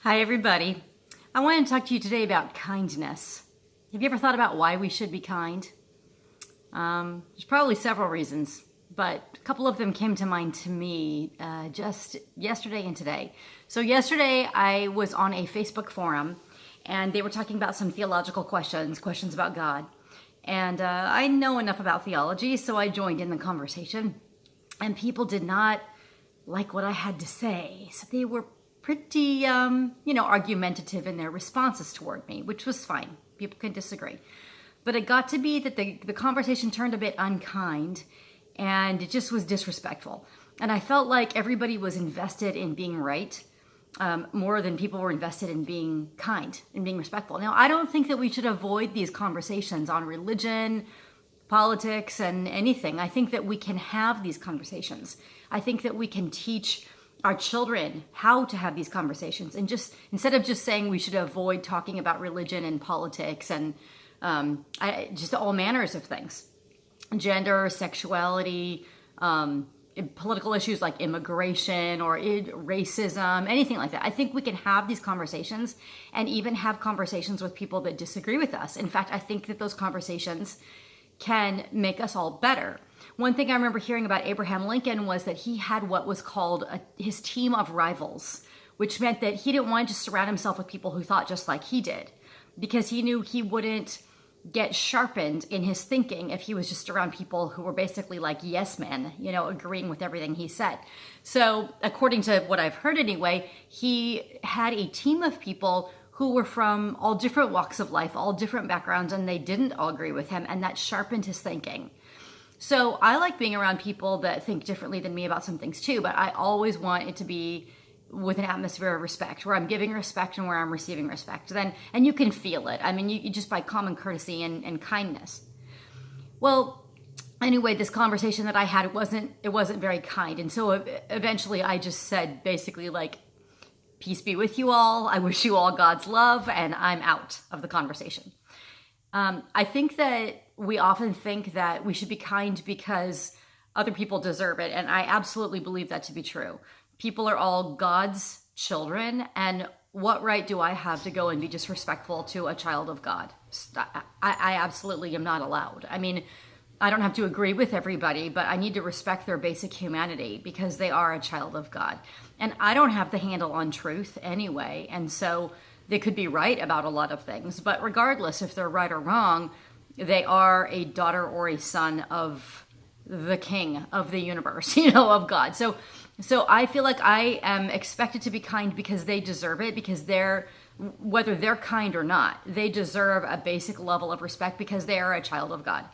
Hi, everybody. I want to talk to you today about kindness. Have you ever thought about why we should be kind? There's probably several reasons, but a couple of them came to mind to me just yesterday and today. So yesterday I was on a Facebook forum and they were talking about some theological questions about God. And I know enough about theology, so I joined in the conversation. And people did not like what I had to say. So they were pretty, argumentative in their responses toward me, which was fine. People can disagree. But it got to be that the conversation turned a bit unkind and it just was disrespectful. And I felt like everybody was invested in being right more than people were invested in being kind and being respectful. Now, I don't think that we should avoid these conversations on religion, politics, and anything. I think that we can have these conversations. I think that we can teach our children how to have these conversations, and just instead of just saying we should avoid talking about religion and politics and just all manners of things, gender, sexuality, political issues like immigration or racism, anything like that. I think we can have these conversations and even have conversations with people that disagree with us. In fact, I think that those conversations can make us all better. One thing I remember hearing about Abraham Lincoln was that he had what was called his team of rivals, which meant that he didn't want to surround himself with people who thought just like he did, because he knew he wouldn't get sharpened in his thinking if he was just around people who were basically like yes men, agreeing with everything he said. So according to what I've heard anyway, he had a team of people who were from all different walks of life, all different backgrounds, and they didn't all agree with him, and that sharpened his thinking. So I like being around people that think differently than me about some things too, but I always want it to be with an atmosphere of respect, where I'm giving respect and where I'm receiving respect. And you can feel it. I mean, you just by common courtesy and kindness. Well, anyway, this conversation that I had, it wasn't very kind. And so eventually I just said basically like, peace be with you all. I wish you all God's love, and I'm out of the conversation. I think that we often think that we should be kind because other people deserve it. And I absolutely believe that to be true. People are all God's children. And what right do I have to go and be disrespectful to a child of God? I absolutely am not allowed. I mean, I don't have to agree with everybody, but I need to respect their basic humanity because they are a child of God. And I don't have the handle on truth anyway. And so they could be right about a lot of things. But regardless if they're right or wrong, they are a daughter or a son of the King of the universe, of God. So I feel like I am expected to be kind because they deserve it, because whether they're kind or not, they deserve a basic level of respect because they are a child of God.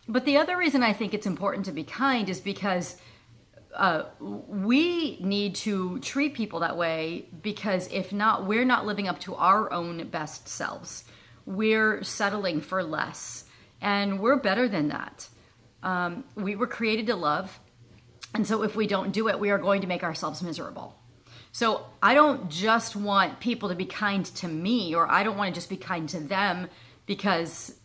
But the other reason I think it's important to be kind is because we need to treat people that way, because if not, we're not living up to our own best selves. We're settling for less, and we're better than that. We were created to love, and so if we don't do it, we are going to make ourselves miserable. So I don't just want people to be kind to me, or I don't want to just be kind to them because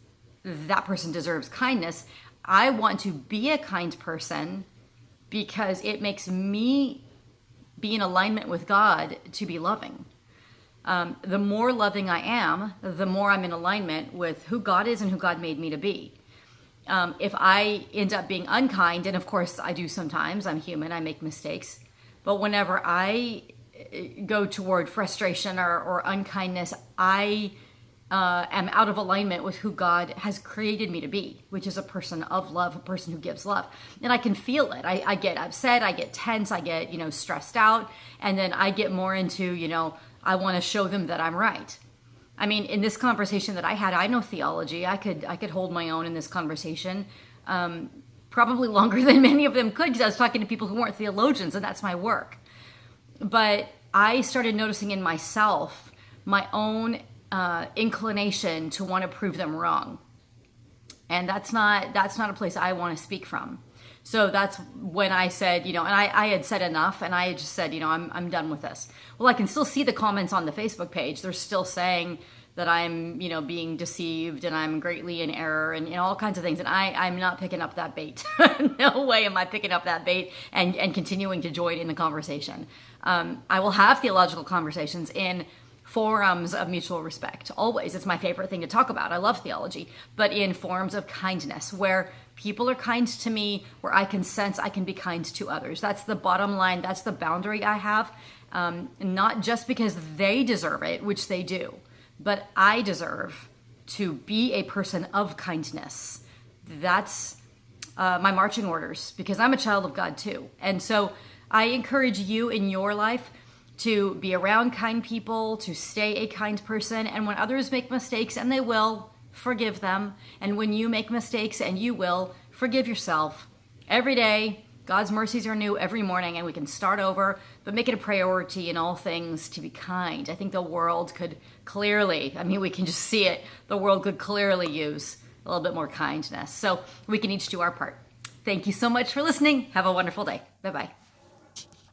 that person deserves kindness. I want to be a kind person because it makes me be in alignment with God to be loving. The more loving I am, the more I'm in alignment with who God is and who God made me to be. If I end up being unkind, and of course I do sometimes, I'm human, I make mistakes, but whenever I go toward frustration or unkindness, I am out of alignment with who God has created me to be, which is a person of love, a person who gives love. And I can feel it. I get upset, I get tense, I get, stressed out, and then I get more into, I want to show them that I'm right. I mean, in this conversation that I had, I know theology. I could hold my own in this conversation, probably longer than many of them could, because I was talking to people who weren't theologians, and that's my work. But I started noticing in myself my own inclination to want to prove them wrong. And that's not a place I want to speak from. So that's when I said, and I had said enough, and I had just said, I'm done with this. Well, I can still see the comments on the Facebook page. They're still saying that I'm, being deceived and I'm greatly in error and all kinds of things. And I'm not picking up that bait. No way am I picking up that bait and continuing to join in the conversation. I will have theological conversations in forums of mutual respect. Always. It's my favorite thing to talk about. I love theology, but in forms of kindness where people are kind to me, where I can sense I can be kind to others. That's the bottom line. That's the boundary I have. Not just because they deserve it, which they do, but I deserve to be a person of kindness. That's my marching orders, because I'm a child of God too. And so I encourage you in your life to be around kind people, to stay a kind person. And when others make mistakes, and they will, forgive them. And when you make mistakes, and you will, forgive yourself. Every day, God's mercies are new every morning, and we can start over, but make it a priority in all things to be kind. I think the world could clearly, we can just see it, the world could clearly use a little bit more kindness. So we can each do our part. Thank you so much for listening. Have a wonderful day. Bye-bye.